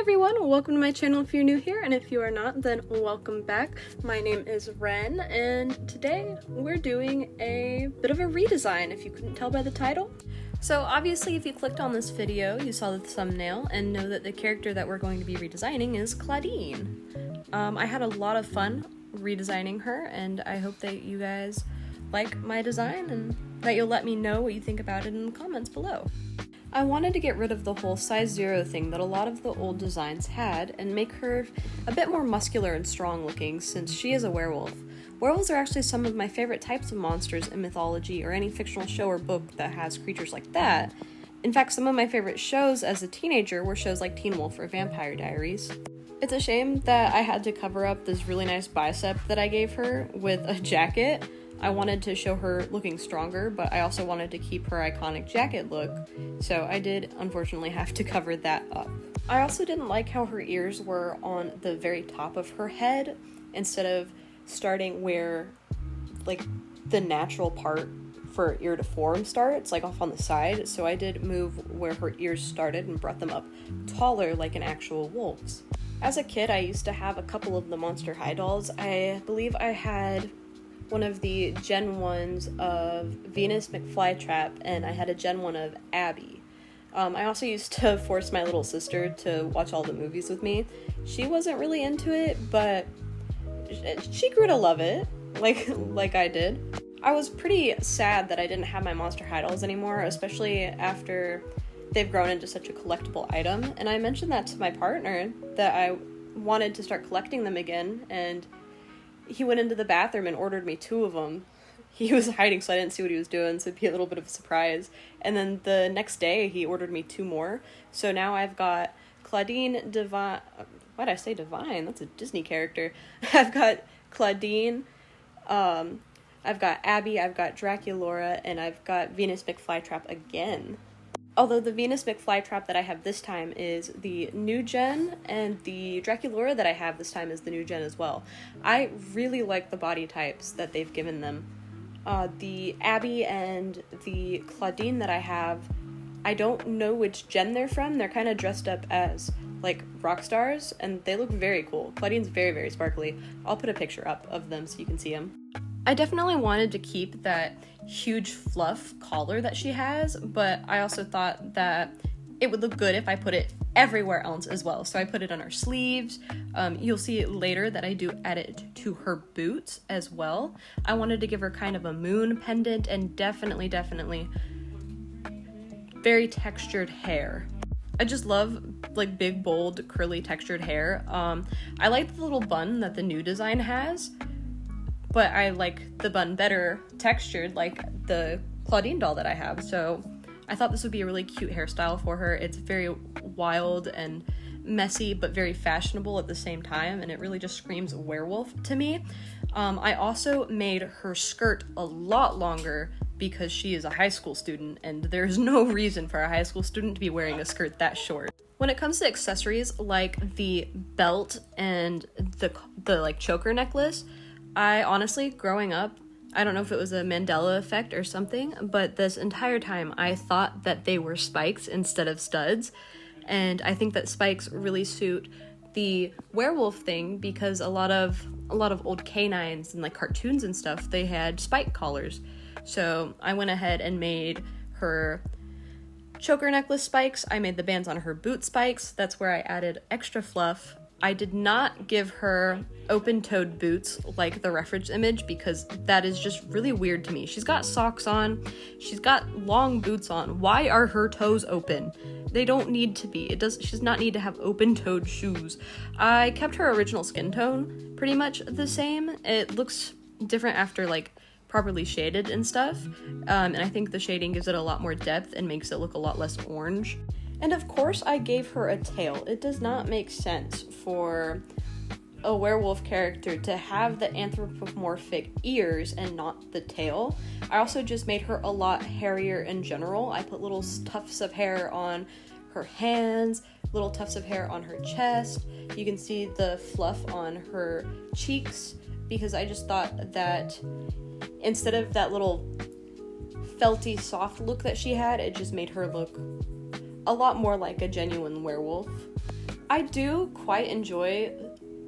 everyone, welcome to my channel if you're new here, and if you are not, then welcome back. My name is Ren, and today we're doing a bit of a redesign, if you couldn't tell by the title. So obviously if you clicked on this video, you saw the thumbnail and know that the character that we're going to be redesigning is Claudine. I had a lot of fun redesigning her, and I hope that you guys like my design and that you'll let me know what you think about it in the comments below. I wanted to get rid of the whole size 0 thing that a lot of the old designs had and make her a bit more muscular and strong looking since she is a werewolf. Werewolves are actually some of my favorite types of monsters in mythology or any fictional show or book that has creatures like that. In fact, some of my favorite shows as a teenager were shows like Teen Wolf or Vampire Diaries. It's a shame that I had to cover up this really nice bicep that I gave her with a jacket. I wanted to show her looking stronger, but I also wanted to keep her iconic jacket look, so I did unfortunately have to cover that up. I also didn't like how her ears were on the very top of her head instead of starting where like the natural part for ear to form starts, like off on the side, so I did move where her ears started and brought them up taller like an actual wolf's. As a kid, I used to have a couple of the Monster High dolls. I believe I had one of the Gen 1s of Venus McFlytrap, and I had a Gen 1 of Abby. I also used to force my little sister to watch all the movies with me. She wasn't really into it, but she grew to love it, like I did. I was pretty sad that I didn't have my Monster High dolls anymore, especially after they've grown into such a collectible item, and I mentioned that to my partner, that I wanted to start collecting them again, and he went into the bathroom and ordered me 2 of them. He was hiding, so I didn't see what he was doing, so it'd be a little bit of a surprise. And then the next day, he ordered me 2 more. So now I've got Claudine Divine. Why'd I say Divine? That's a Disney character. I've got Claudine, I've got Abby, I've got Draculaura, and I've got Venus McFlytrap again. Although the Venus McFlytrap that I have this time is the new gen, and the Draculaura that I have this time is the new gen as well. I really like the body types that they've given them. The Abby and the Claudine that I have, I don't know which gen they're from. They're kind of dressed up as like rock stars, and they look very cool. Claudine's very, very sparkly. I'll put a picture up of them so you can see them. I definitely wanted to keep that huge fluff collar that she has, but I also thought that it would look good if I put it everywhere else as well. So I put it on her sleeves. You'll see later that I do add it to her boots as well. I wanted to give her kind of a moon pendant and definitely very textured hair. I just love like big, bold, curly textured hair. I like the little bun that the new design has, but I like the bun better textured like the Claudine doll that I have, so I thought this would be a really cute hairstyle for her. It's very wild and messy, but very fashionable at the same time, and it really just screams werewolf to me. I also made her skirt a lot longer because she is a high school student, and there's no reason for a high school student to be wearing a skirt that short. When it comes to accessories like the belt and the like choker necklace, I honestly, growing up, I don't know if it was a Mandela effect or something, but this entire time I thought that they were spikes instead of studs, and I think that spikes really suit the werewolf thing because a lot of old canines and like cartoons and stuff, they had spike collars. So I went ahead and made her choker necklace spikes. I made the bands on her boot spikes. That's where I added extra fluff. I did not give her open-toed boots like the reference image because that is just really weird to me. She's got socks on, she's got long boots on. Why are her toes open? They don't need to be. She does not need to have open-toed shoes. I kept her original skin tone pretty much the same. It looks different after like properly shaded and stuff, and I think the shading gives it a lot more depth and makes it look a lot less orange. And of course I gave her a tail. It does not make sense for a werewolf character to have the anthropomorphic ears and not the tail. I also just made her a lot hairier in general. I put little tufts of hair on her hands, little tufts of hair on her chest. You can see the fluff on her cheeks because I just thought that instead of that little felty soft look that she had, it just made her look a lot more like a genuine werewolf. I do quite enjoy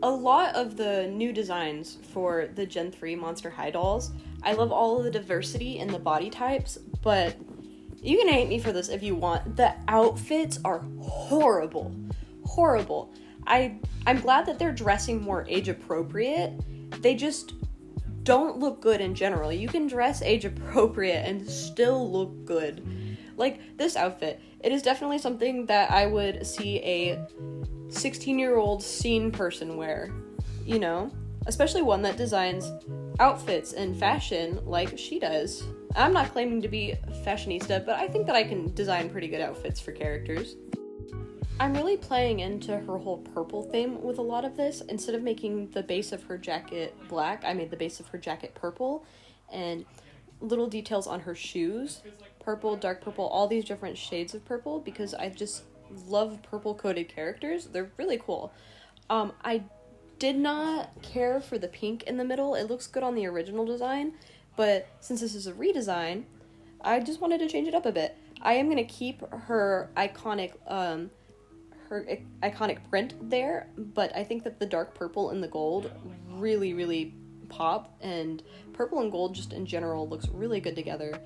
a lot of the new designs for the Gen 3 Monster High dolls. I love all of the diversity in the body types, but you can hate me for this if you want. The outfits are horrible. Horrible. I'm glad that they're dressing more age appropriate. They just don't look good in general. You can dress age appropriate and still look good. Like this outfit, it is definitely something that I would see a 16-year-old scene person wear, you know? Especially one that designs outfits and fashion like she does. I'm not claiming to be a fashionista, but I think that I can design pretty good outfits for characters. I'm really playing into her whole purple theme with a lot of this. Instead of making the base of her jacket black, I made the base of her jacket purple, and little details on her shoes, purple, dark purple, all these different shades of purple, because I just love purple coded characters. They're really cool. I did not care for the pink in the middle. It looks good on the original design, but since this is a redesign, I just wanted to change it up a bit. I am going to keep her iconic print there, but I think that the dark purple and the gold really pop, and purple and gold just in general looks really good together.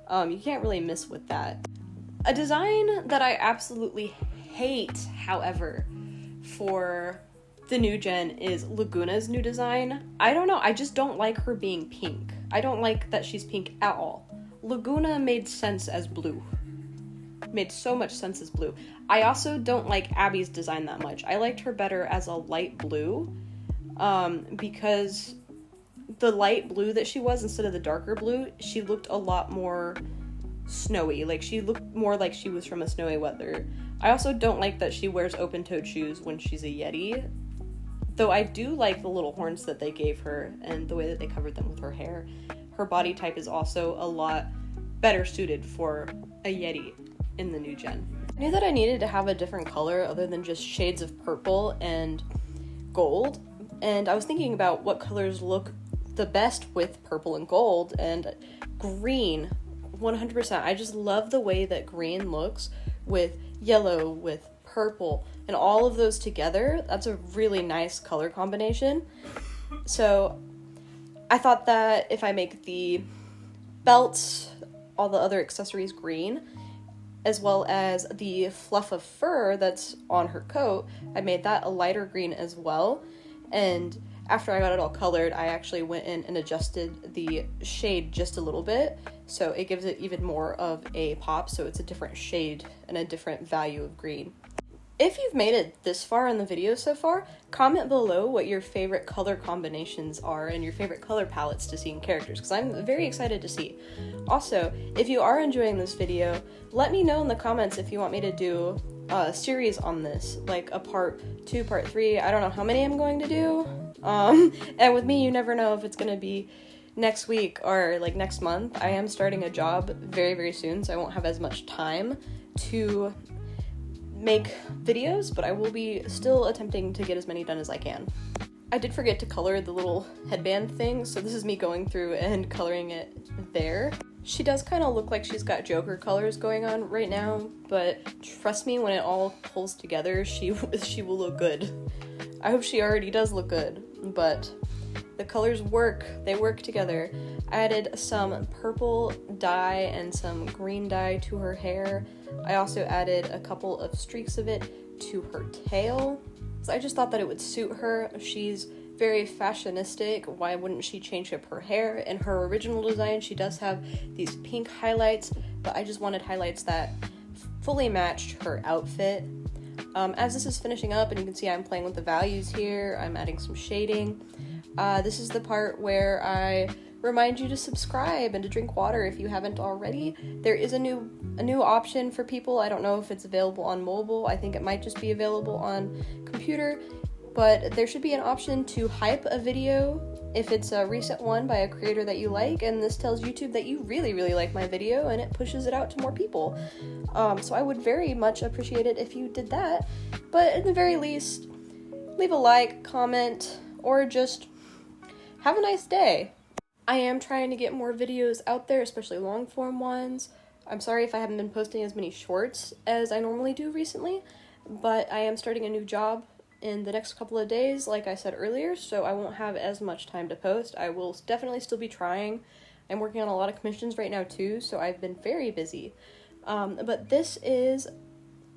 You can't really miss with that. A design that I absolutely hate, however, for the new gen is Laguna's new design. I don't know, I just don't like her being pink. I don't like that she's pink at all. Laguna made sense as blue. Made so much sense as blue. I also don't like Abby's design that much. I liked her better as a light blue, because the light blue that she was instead of the darker blue, she looked a lot more snowy. Like, she looked more like she was from a snowy weather. I also don't like that she wears open-toed shoes when she's a Yeti, though I do like the little horns that they gave her and the way that they covered them with her hair. Her body type is also a lot better suited for a Yeti in the new gen. I knew that I needed to have a different color other than just shades of purple and gold, and I was thinking about what colors look the best with purple and gold, and green, 100%. I just love the way that green looks with yellow, with purple, and all of those together. That's a really nice color combination. So I thought that if I make the belts, all the other accessories green, as well as the fluff of fur that's on her coat, I made that a lighter green as well. And after I got it all colored, I actually went in and adjusted the shade just a little bit, so it gives it even more of a pop, so it's a different shade and a different value of green. If you've made it this far in the video so far, comment below what your favorite color combinations are and your favorite color palettes to see in characters, because I'm very excited to see. Also, if you are enjoying this video, let me know in the comments if you want me to do a series on this, like a part 2, part 3, I don't know how many I'm going to do. And with me, you never know if it's going to be next week or like next month. I am starting a job very soon, so I won't have as much time to make videos, but I will be still attempting to get as many done as I can. I did forget to color the little headband thing, so this is me going through and coloring it there. She does kind of look like she's got Joker colors going on right now, but trust me, when it all pulls together, she will look good. I hope she already does look good, but the colors work. They work together. I added some purple dye and some green dye to her hair. I also added a couple of streaks of it to her tail. So I just thought that it would suit her. She's very fashionistic. Why wouldn't she change up her hair? In her original design, she does have these pink highlights, but I just wanted highlights that fully matched her outfit. As this is finishing up, and you can see I'm playing with the values here, I'm adding some shading. This is the part where I remind you to subscribe and to drink water if you haven't already. There is a new option for people. I don't know if it's available on mobile. I think it might just be available on computer, but there should be an option to hype a video if it's a recent one by a creator that you like, and this tells YouTube that you really like my video, and it pushes it out to more people. So I would very much appreciate it if you did that, but at the very least, leave a like, comment, or just have a nice day. I am trying to get more videos out there, especially long form ones. I'm sorry if I haven't been posting as many shorts as I normally do recently, but I am starting a new job in the next couple of days, like I said earlier, so I won't have as much time to post. I will definitely still be trying. I'm working on a lot of commissions right now too, so I've been very busy. But this is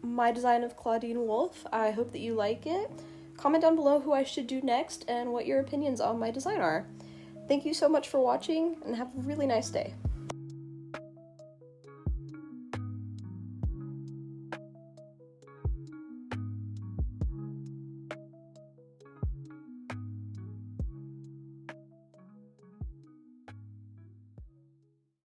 my design of Claudine Wolf. I hope that you like it. Comment down below who I should do next and what your opinions on my design are. Thank you so much for watching, and have a really nice day.